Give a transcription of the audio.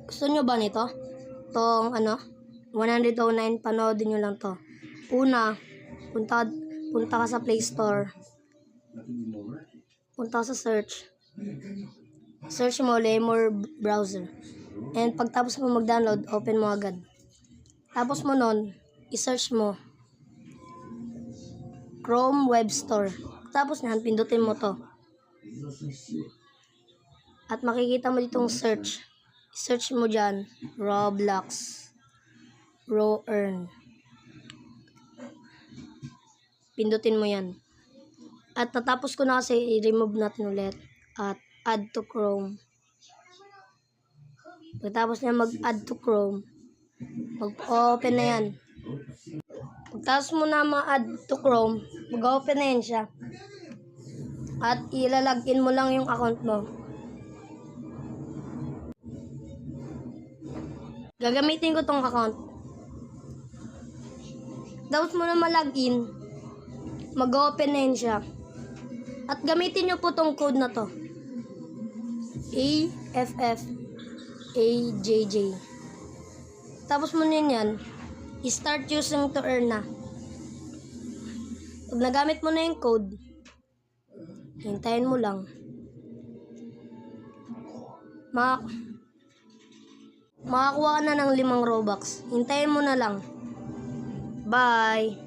Gusto nyo ba nito? Tong 109, panoodin nyo lang to. Una, punta ka sa Play Store. Punta ka sa search. Search mo Lemur browser. And pagtapos mo mag-download, open mo agad. Tapos mo nun, i-search mo Chrome Web Store. Tapos nyan, pindutin mo to. At makikita mo ditong search. I-search mo dyan, Roblox Raw Earn. Pindutin mo yan. At natapos ko na kasi, i-remove natin ulit. At add to Chrome. Pagkatapos niya mag-add to Chrome, mag-open na yan. Pagkatapos mo na ma-add to Chrome, mag-open na yan siya. At ilalagin mo lang yung account mo. Gagamitin ko tong account. Tapos mo na ma-login, mag-open na yan siya. At gamitin nyo po tong code na to. AFFAJJ. Tapos mo na yan, i-start using to earn na. Pag nagamit mo na yung code, hintayin mo lang. Makakuha ka na ng 5 Robux. Hintayin mo na lang. Bye!